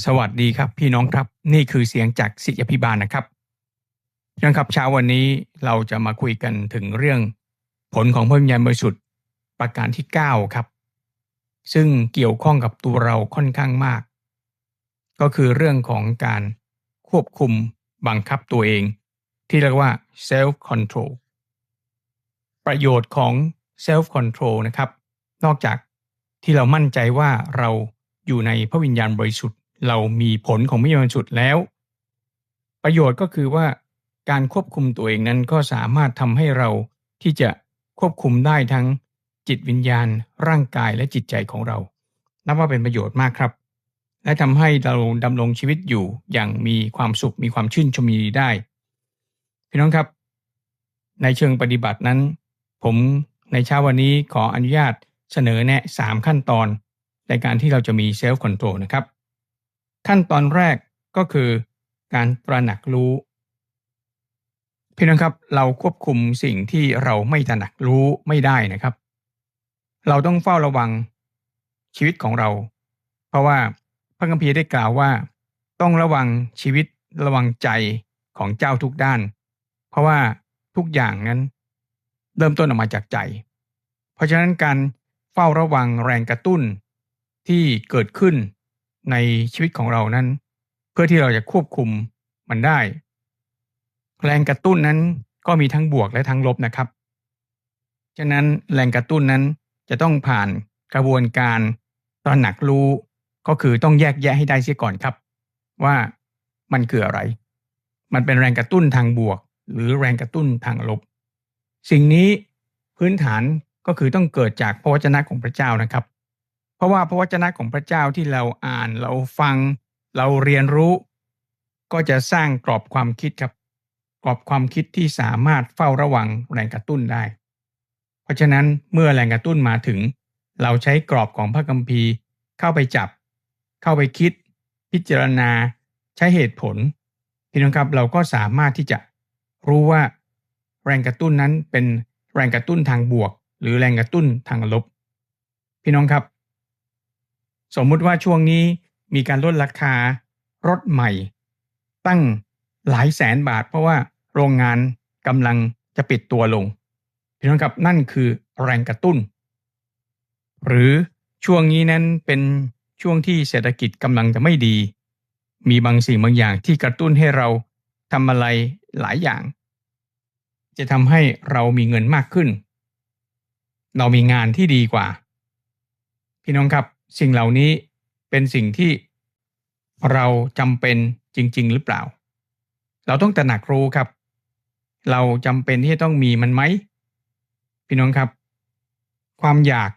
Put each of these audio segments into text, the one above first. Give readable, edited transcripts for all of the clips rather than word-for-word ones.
สวัสดีครับพี่น้องครับนี่คือเสียงจากศิษยาภิบาลนะครับพี่น้องครับเช้าวันนี้เราจะมาคุยกันถึงเรื่องผลของพระวิญญาณบริสุทธิ์ประการที่9ครับซึ่งเกี่ยวข้องกับตัวเราค่อนข้างมากก็คือเรื่องของการควบคุมบังคับตัวเองที่เรียกว่า self control ประโยชน์ของ self control นะครับนอกจากที่เรามั่นใจว่าเราอยู่ในพระวิญญาณบริสุทธิ์เรามีผลของพระวิญญาณบริสุทธิ์แล้วประโยชน์ก็คือว่าการควบคุมตัวเองนั้นก็สามารถทำให้เราที่จะควบคุมได้ทั้งจิตวิญญาณร่างกายและจิตใจของเรานับว่าเป็นประโยชน์มากครับและทำให้เราดำรงชีวิตอยู่อย่างมีความสุขมีความชื่นชมยินดีได้พี่น้องครับในเชิงปฏิบัตินั้นผมในเช้าวันนี้ขออนุญาตเสนอแนะ3ขั้นตอนในการที่เราจะมีเซลฟ์คอนโทรลนะครับขั้นตอนแรกก็คือการตระหนักรู้พี่น้องครับเราควบคุมสิ่งที่เราไม่ตระหนักรู้ไม่ได้นะครับเราต้องเฝ้าระวังชีวิตของเราเพราะว่าพระคัมภีร์ได้กล่าวว่าต้องระวังชีวิตระวังใจของเจ้าทุกด้านเพราะว่าทุกอย่างนั้นเริ่มต้นออกมาจากใจเพราะฉะนั้นการเฝ้าระวังแรงกระตุ้นที่เกิดขึ้นในชีวิตของเรานั้นเพื่อที่เราจะควบคุมมันได้แรงกระตุ้นนั้นก็มีทั้งบวกและทั้งลบนะครับฉะนั้นแรงกระตุ้นนั้นจะต้องผ่านกระบวนการตระหนักรู้ก็คือต้องแยกแยะให้ได้เสียก่อนครับว่ามันคืออะไรมันเป็นแรงกระตุ้นทางบวกหรือแรงกระตุ้นทางลบสิ่งนี้พื้นฐานก็คือต้องเกิดจากพระวจนะของพระเจ้านะครับเพราะว่าพระวจนะของพระเจ้าที่เราอ่านเราฟังเราเรียนรู้ก็จะสร้างกรอบความคิดครับกรอบความคิดที่สามารถเฝ้าระวังแรงกระตุ้นได้เพราะฉะนั้นเมื่อแรงกระตุ้นมาถึงเราใช้กรอบของพระคัมภีร์เข้าไปจับเข้าไปคิดพิจารณาใช้เหตุผลพี่น้องครับเราก็สามารถที่จะรู้ว่าแรงกระตุ้นนั้นเป็นแรงกระตุ้นทางบวกหรือแรงกระตุ้นทางลบพี่น้องครับสมมุติว่าช่วงนี้มีการลดราคารถใหม่ตั้งหลายแสนบาทเพราะว่าโรงงานกำลังจะปิดตัวลงพี่น้องครับนั่นคือแรงกระตุ้นหรือช่วงนี้นั้นเป็นช่วงที่เศรษฐกิจกำลังจะไม่ดีมีบางสิ่งบางอย่างที่กระตุ้นให้เราทำอะไรหลายอย่างจะทำให้เรามีเงินมากขึ้นเรามีงานที่ดีกว่าพี่น้องครับสิ่งเหล่านี้เป็นสิ่งที่เราจำเป็นจริงๆหรือเปล่าเราต้องตระหนักรู้ครับเราจำเป็นที่จะต้องมีมันไหมพี่น้องครับความอยาก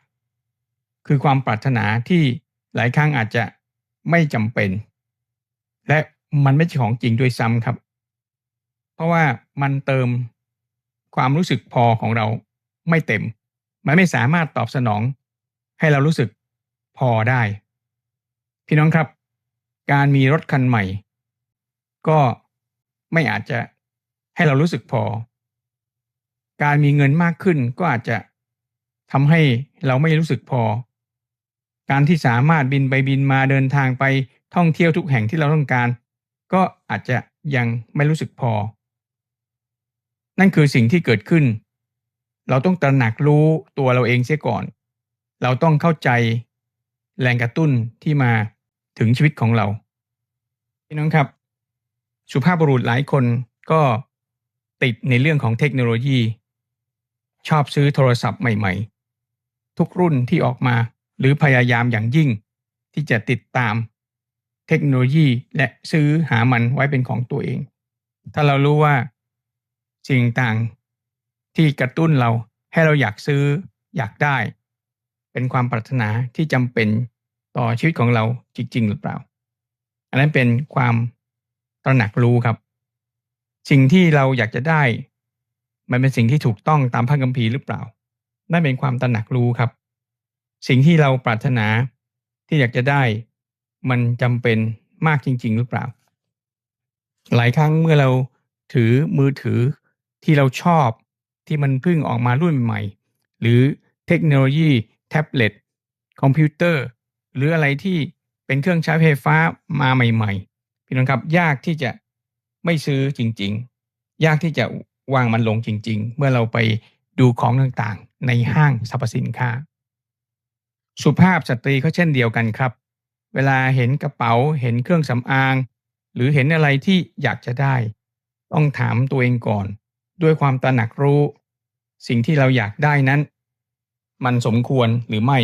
คือความปรารถนาที่หลายครั้งอาจจะไม่จำเป็นและมันไม่ใช่ของจริงด้วยซ้ำครับเพราะว่ามันเติมความรู้สึกพอของเราไม่เต็มมันไม่สามารถตอบสนองให้เรารู้สึกพอได้พี่น้องครับการมีรถคันใหม่ก็ไม่อาจจะให้เรารู้สึกพอการมีเงินมากขึ้นก็อาจจะทำให้เราไม่รู้สึกพอการที่สามารถบินไปบินมาเดินทางไปท่องเที่ยวทุกแห่งที่เราต้องการก็อาจจะยังไม่รู้สึกพอนั่นคือสิ่งที่เกิดขึ้นเราต้องตระหนักรู้ตัวเราเองเสียก่อนเราต้องเข้าใจแรงกระตุ้นที่มาถึงชีวิตของเราพี่น้องครับสุภาพบุรุษหลายคนก็ติดในเรื่องของเทคโนโลยีชอบซื้อโทรศัพท์ใหม่ๆทุกรุ่นที่ออกมาหรือพยายามอย่างยิ่งที่จะติดตามเทคโนโลยีและซื้อหามันไว้เป็นของตัวเองถ้าเรารู้ว่าสิ่งต่างที่กระตุ้นเราให้เราอยากซื้ออยากได้เป็นความปรารถนาที่จำเป็นต่อชีวิตของเราจริงๆหรือเปล่าอันนั้นเป็นความตระหนักรู้ครับสิ่งที่เราอยากจะได้มันเป็นสิ่งที่ถูกต้องตามพระคัมภีร์หรือเปล่านั่นเป็นความตระหนักรู้ครับสิ่งที่เราปรารถนาที่อยากจะได้มันจำเป็นมากจริงๆหรือเปล่าหลายครั้งเมื่อเราถือมือถือที่เราชอบที่มันเพิ่งออกมารุ่นใหม่หรือเทคโนโลยีแท็บเล็ตคอมพิวเตอร์หรืออะไรที่เ เป็นเครื่องใช้ไฟฟ้ามาใหม่ๆพี่น้องครับยากที่จะไม่ซื้อจริงๆยากที่จะวางมันลงจริงๆเมื่อเราไปดูของต่างๆในห้างสรรพสินค้าสุภาพสตรีก็เช่นเดียวกันครับเวลาเห็นกระเป๋าเห็นเครื่องสำอางหรือเห็นอะไรที่อยากจะได้ต้องถามตัวเองก่อนด้วยความตระหนักรู้สิ่งที่เราอยากได้นั้นมันสมควรหรือไม่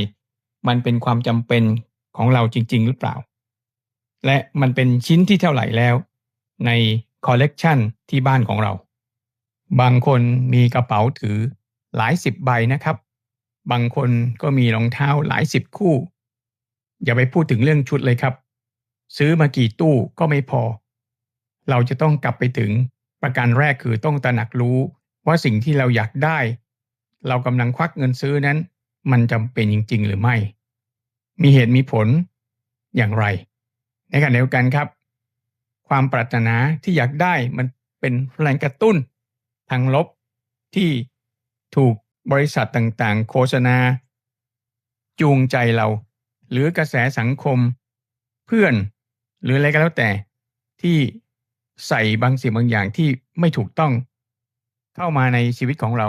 มันเป็นความจำเป็นของเราจริงๆหรือเปล่าและมันเป็นชิ้นที่เท่าไหร่แล้วในคอลเลกชันที่บ้านของเราบางคนมีกระเป๋าถือหลายสิบใบนะครับบางคนก็มีรองเท้าหลายสิบคู่อย่าไปพูดถึงเรื่องชุดเลยครับซื้อมากี่ตู้ก็ไม่พอเราจะต้องกลับไปถึงประการแรกคือต้องตระหนักรู้ว่าสิ่งที่เราอยากได้เรากำลังควักเงินซื้อนั้นมันจำเป็นจริงๆหรือไม่มีเหตุมีผลอย่างไรในขณะเดียวกันครับความปรารถนาที่อยากได้มันเป็นแรงกระตุ้นทางลบที่ถูกบริษัทต่างๆโฆษณาจูงใจเราหรือกระแสสังคมเพื่อนหรืออะไรก็แล้วแต่ที่ใส่บางสิ่งบางอย่างที่ไม่ถูกต้องเข้ามาในชีวิตของเรา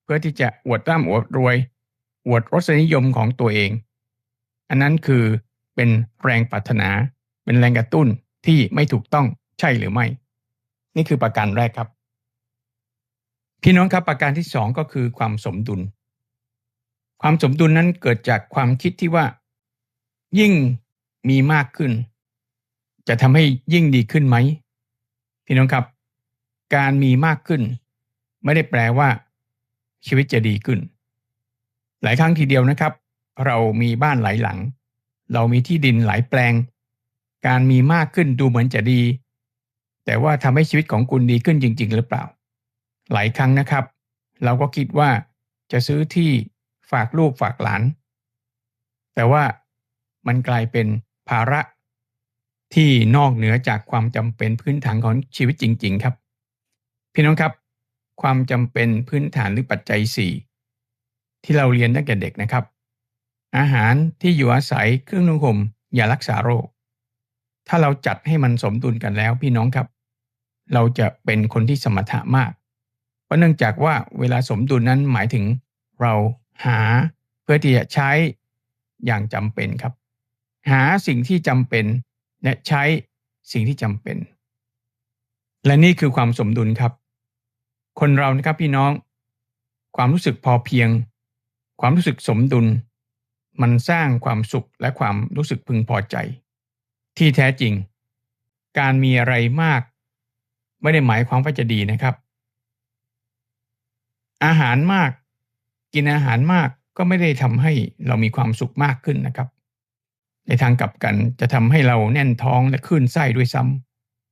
เพื่อที่จะอวดร่ำอวดรวยอวดรสนิยมของตัวเองอันนั้นคือเป็นแรงปรารถนาเป็นแรงกระตุ้นที่ไม่ถูกต้องใช่หรือไม่นี่คือประการแรกครับพี่น้องครับประการที่สองก็คือความสมดุลความสมดุลนั้นเกิดจากความคิดที่ว่ายิ่งมีมากขึ้นจะทำให้ยิ่งดีขึ้นไหมพี่น้องครับการมีมากขึ้นไม่ได้แปลว่าชีวิตจะดีขึ้นหลายครั้งทีเดียวนะครับเรามีบ้านหลายหลังเรามีที่ดินหลายแปลงการมีมากขึ้นดูเหมือนจะดีแต่ว่าทำให้ชีวิตของคุณดีขึ้นจริงๆหรือเปล่าหลายครั้งนะครับเราก็คิดว่าจะซื้อที่ฝากลูกฝากหลานแต่ว่ามันกลายเป็นภาระที่นอกเหนือจากความจำเป็นพื้นฐานของชีวิตจริงๆครับพี่น้องครับความจำเป็นพื้นฐานหรือปัจจัย4ที่เราเรียนตั้งแต่เด็กนะครับอาหารที่อยู่อาศัยเครื่องนุ่งห่มยารักษาโรคถ้าเราจัดให้มันสมดุลกันแล้วพี่น้องครับเราจะเป็นคนที่สมถะมากเพราะเนื่องจากว่าเวลาสมดุลนั้นหมายถึงเราหาเพื่อที่จะใช้อย่างจำเป็นครับหาสิ่งที่จำเป็นและใช้สิ่งที่จำเป็นและนี่คือความสมดุลครับคนเรานะครับพี่น้องความรู้สึกพอเพียงความรู้สึกสมดุลมันสร้างความสุขและความรู้สึกพึงพอใจที่แท้จริงการมีอะไรมากไม่ได้หมายความว่าจะดีนะครับอาหารมากกินอาหารมากก็ไม่ได้ทำให้เรามีความสุขมากขึ้นนะครับในทางกลับกันจะทำให้เราแน่นท้องและคลื่นไส้ด้วยซ้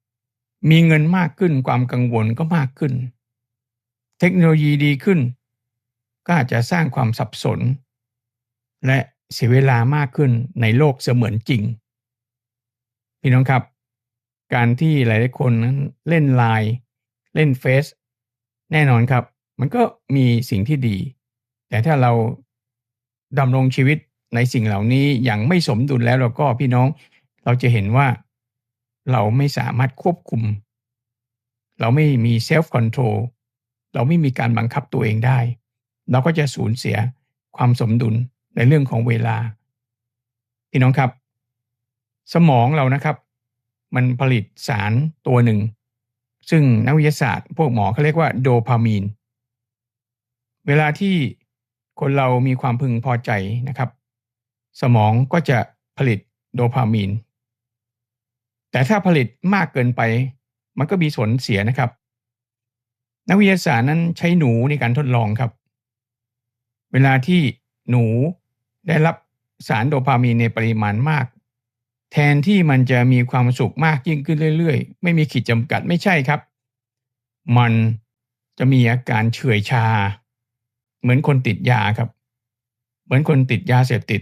ำมีเงินมากขึ้นความกังวลก็มากขึ้นเทคโนโลยีดีขึ้นก็อาจจะสร้างความสับสนและเสียเวลามากขึ้นในโลกเสมือนจริงพี่น้องครับการที่หลายๆคนนั้นเล่นไลน์เล่นเฟซแน่นอนครับมันก็มีสิ่งที่ดีแต่ถ้าเราดำรงชีวิตในสิ่งเหล่านี้อย่างไม่สมดุลแล้วเราก็พี่น้องเราจะเห็นว่าเราไม่สามารถควบคุมเราไม่มีเซลฟ์คอนโทรลเราไม่มีการบังคับตัวเองได้เราก็จะสูญเสียความสมดุลในเรื่องของเวลาพี่น้องครับสมองเรานะครับมันผลิตสารตัวหนึ่งซึ่งนักวิทยาศาสตร์พวกหมอเขาเรียกว่าโดพามีนเวลาที่คนเรามีความพึงพอใจนะครับสมองก็จะผลิตโดพามีนแต่ถ้าผลิตมากเกินไปมันก็มีผลเสียนะครับนักวิทยาศาสตร์นั้นใช้หนูในการทดลองครับเวลาที่หนูได้รับสารโดพามีนในปริมาณมากแทนที่มันจะมีความสุขมากยิ่งขึ้นเรื่อยๆไม่มีขีดจำกัดไม่ใช่ครับมันจะมีอาการเฉื่อยชาเหมือนคนติดยาครับเหมือนคนติดยาเสพติด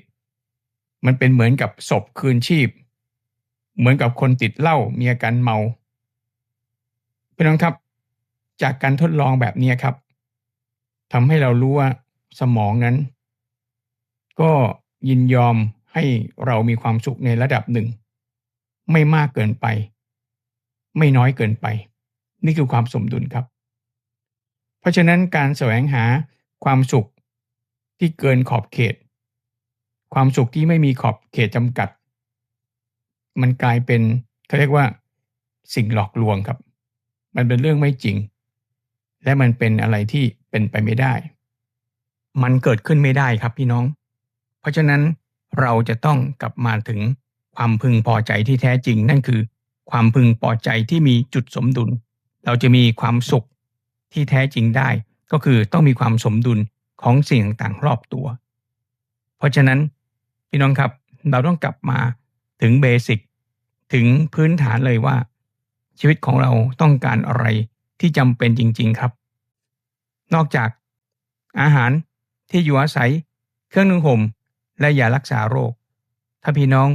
มันเป็นเหมือนกับศพคืนชีพเหมือนกับคนติดเหล้ามีอาการเมาพี่น้องครับจากการทดลองแบบนี้ครับทำให้เรารู้ว่าสมองนั้นก็ยินยอม ให้เรามีความสุขในระดับหนึ่งไม่มากเกินไปไม่น้อยเกินไปนี่คือความสมดุลครับเพราะฉะนั้นการแสวงหาความสุขที่เกินขอบเขตความสุขที่ไม่มีขอบเขตจำกัดมันกลายเป็นเขาเรียกว่าสิ่งหลอกลวงครับมันเป็นเรื่องไม่จริงและมันเป็นอะไรที่เป็นไปไม่ได้มันเกิดขึ้นไม่ได้ครับพี่น้องเพราะฉะนั้นเราจะต้องกลับมาถึงความพึงพอใจที่แท้จริงนั่นคือความพึงพอใจที่มีจุดสมดุลเราจะมีความสุขที่แท้จริงได้ก็คือต้องมีความสมดุลของสิ่งต่างๆรอบตัวเพราะฉะนั้นพี่น้องครับเราต้องกลับมาถึงเบสิกถึงพื้นฐานเลยว่าชีวิตของเราต้องการอะไรที่จำเป็นจริงๆครับนอกจากอาหารที่อยู่อาศัยเครื่องนึ่งห่มและยารักษาโรคถ้าพี่น้อง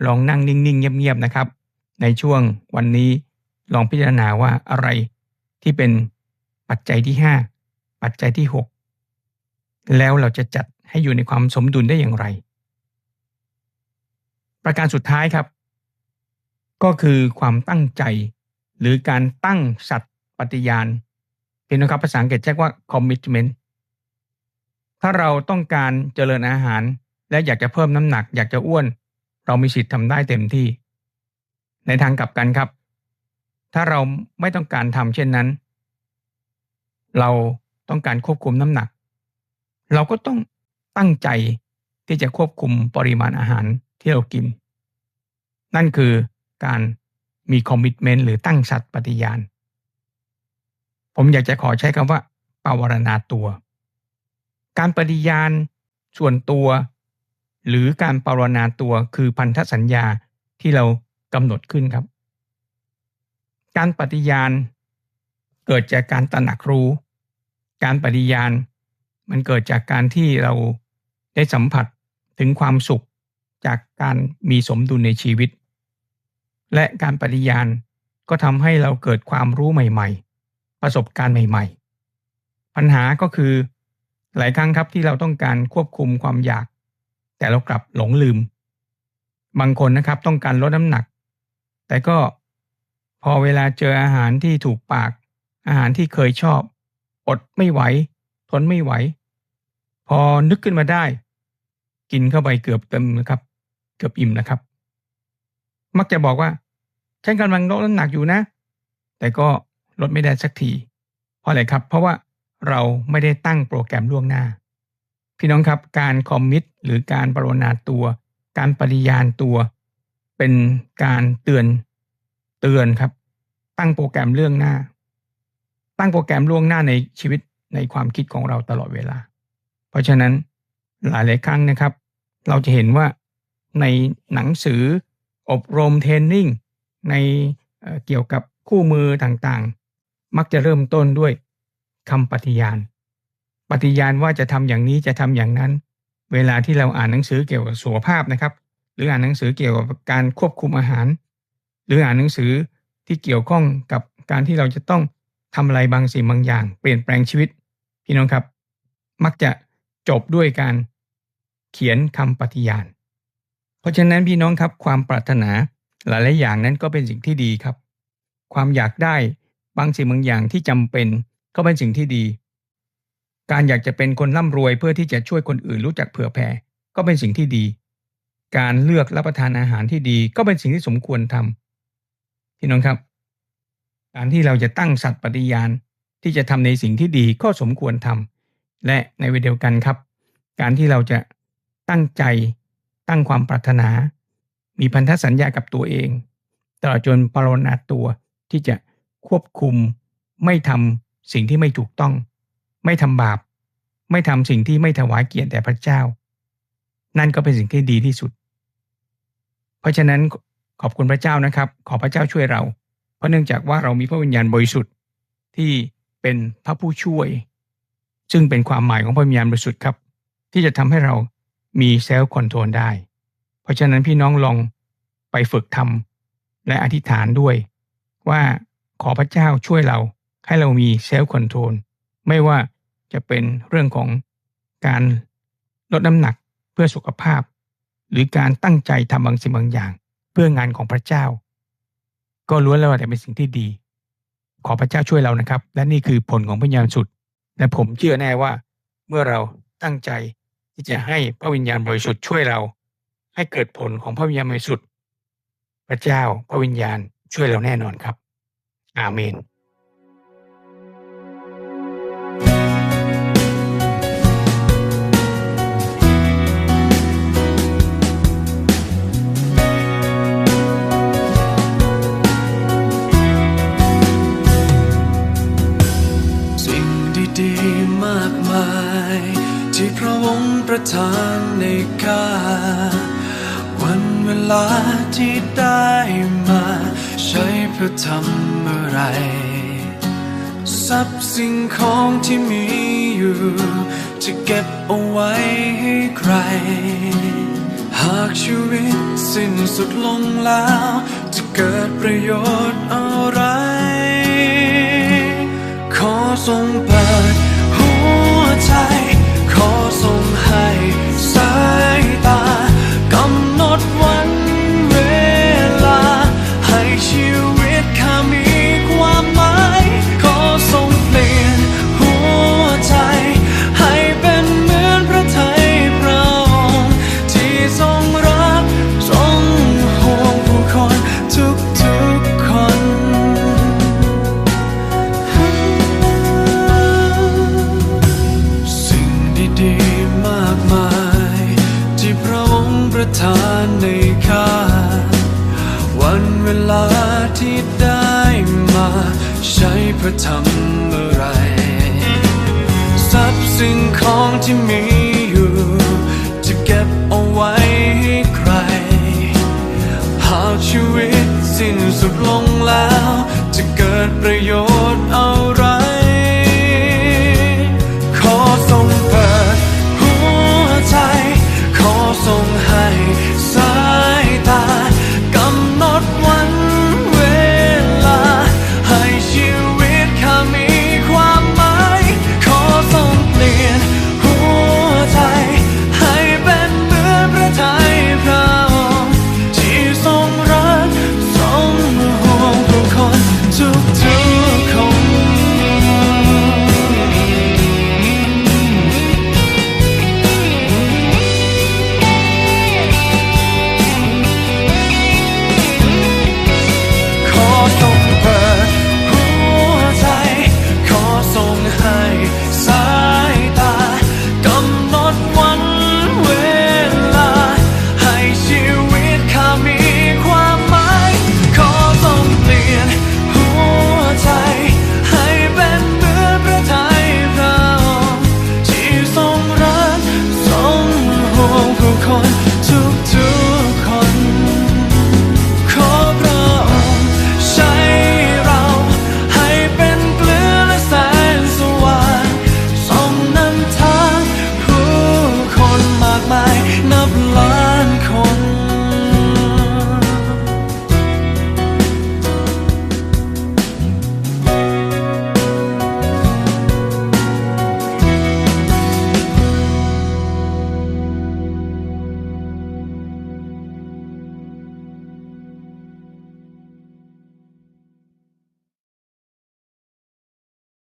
ลองนั่งนิ่งๆเงียบๆนะครับในช่วงวันนี้ลองพิจารณาว่าอะไรที่เป็นปัจจัยที่5ปัจจัยที่6แล้วเราจะจัดให้อยู่ในความสมดุลได้อย่างไรประการสุดท้ายครับก็คือความตั้งใจหรือการตั้งสัตย์ปฏิญาณพี่น้องครับภาษาอังกฤษเรียกว่า commitment ถ้าเราต้องการเจริญอาหารและอยากจะเพิ่มน้ำหนักอยากจะอ้วนเรามีสิทธิ์ทำได้เต็มที่ในทางกลับกันครับถ้าเราไม่ต้องการทำเช่นนั้นเราต้องการควบคุมน้ำหนักเราก็ต้องตั้งใจที่จะควบคุมปริมาณอาหารที่เรากินนั่นคือการมีคอมมิตเมนต์หรือตั้งสัตย์ปฏิญาณผมอยากจะขอใช้คำว่าปวารณาตัวการปฏิญาณส่วนตัวหรือการปวารณาตัวคือพันธสัญญาที่เรากำหนดขึ้นครับการปฏิญาณเกิดจากการตระหนักรู้การปฏิญาณมันเกิดจากการที่เราได้สัมผัสถึงความสุขจากการมีสมดุลในชีวิตและการปฏิญาณก็ทำให้เราเกิดความรู้ใหม่ๆประสบการณ์ใหม่ๆปัญหาก็คือหลายครั้งครับที่เราต้องการควบคุมความอยากแต่เรากลับหลงลืมบางคนนะครับต้องการลดน้ำหนักแต่ก็พอเวลาเจออาหารที่ถูกปากอาหารที่เคยชอบอดไม่ไหวทนไม่ไหวพอนึกขึ้นมาได้กินเข้าไปเกือบเต็มนะครับเกือบอิ่มนะครับมักจะบอกว่าฉันกำลังลดน้ำหนักอยู่นะแต่ก็ลดไม่ได้สักทีเพราะอะไรครับเพราะว่าเราไม่ได้ตั้งโปรแกรมล่วงหน้าพี่น้องครับการคอมมิตหรือการปรนนาตัวการปฏิญาณตัวเป็นการเตือนครับตั้งโปรแกรมเรื่องหน้าตั้งโปรแกรมล่วงหน้าในชีวิตในความคิดของเราตลอดเวลาเพราะฉะนั้นหลายครั้งนะครับเราจะเห็นว่าในหนังสืออบรมเทรนนิ่งในเกี่ยวกับคู่มือต่างๆมักจะเริ่มต้นด้วยคำปฏิญาณว่าจะทำอย่างนี้จะทำอย่างนั้นเวลาที่เราอ่านหนังสือเกี่ยวกับสุขภาพนะครับหรืออ่านหนังสือเกี่ยวกับการควบคุมอาหารหรืออ่านหนังสือที่เกี่ยวข้องกับการที่เราจะต้องทำอะไรบางสิ่งบางอย่างเปลี่ยนแปลงชีวิตพี่น้องครับมักจะจบด้วยการเขียนคำปฏิญาณเพราะฉะนั้นพี่น้องครับความปรารถนาหลายๆอย่างนั้นก็เป็นสิ่งที่ดีครับความอยากได้บางสิ่งบางอย่างที่จำเป็นก็เป็นสิ่งที่ดีการอยากจะเป็นคนร่ำรวยเพื่อที่จะช่วยคนอื่นรู้จักเผื่อแผ่ก็เป็นสิ่งที่ดีการเลือกรับประทานอาหารที่ดีก็เป็นสิ่งที่สมควรทำพี่น้องครับการที่เราจะตั้งสัตย์ปฏิญาณที่จะทำในสิ่งที่ดีก็สมควรทำและในเวลาเดียวกันครับการที่เราจะตั้งใจตั้งความปรารถนามีพันธสัญญากับตัวเองตลอดจนปรนนาตัวที่จะควบคุมไม่ทำสิ่งที่ไม่ถูกต้องไม่ทำบาปไม่ทำสิ่งที่ไม่ถวายเกียรติแด่พระเจ้านั่นก็เป็นสิ่งที่ดีที่สุดเพราะฉะนั้นขอบคุณพระเจ้านะครับขอพระเจ้าช่วยเราเพราะเนื่องจากว่าเรามีพระวิญญาณบริสุทธิ์ที่เป็นพระผู้ช่วยซึ่งเป็นความหมายของพระวิญญาณบริสุทธิ์ครับที่จะทำให้เรามีเซลฟ์คอนโทรลได้เพราะฉะนั้นพี่น้องลองไปฝึกทำและอธิษฐานด้วยว่าขอพระเจ้าช่วยเราให้เรามีเซลฟ์คอนโทรลไม่ว่าจะเป็นเรื่องของการลดน้ำหนักเพื่อสุขภาพ หรือการตั้งใจทำบางสิ่งบางอย่างเพื่องานของพระเจ้าก็ล้วนแล้วแต่เป็นสิ่งที่ดีขอพระเจ้าช่วยเรานะครับและนี่คือผลของพระวิญญาณบริสุทธิ์และผมเชื่อแน่ว่าเมื่อเราตั้งใจที่จะให้พระวิญญาณบริสุทธิ์ช่วยเราให้เกิดผลของพระวิญญาณบริสุทธิ์พระเจ้าพระวิญญาณช่วยเราแน่นอนครับอาเมนดีมากมายที่พระองค์ประทานในข้าวันเวลาที่ได้มาใช้เพื่อทำอะไรทรัพย์สิ่งของที่มีอยู่จะเก็บเอาไว้ให้ใครหากชีวิตสิ้นสุดลงแล้วจะเกิดประโยชน์อะไรขอทรงเปิดหัวใจขอทรงให้สายตากำหนดวันเวลาให้ชีวิตข้ามีความหมายขอทรงเปลี่ยนหัวใจให้เป็นเหมือนพระทัยพระองค์ที่ทรงรักทรงห่วงผู้คนทุกคน ทานในข้าวันเวลาที่ได้มาใช้เพื่อทำอะไรทรัพย์สิ่งของที่มีอยู่จะเก็บเอาไว้ให้ใครหากชีวิตสิ้นสุดลงแล้วจะเกิดประโยชน์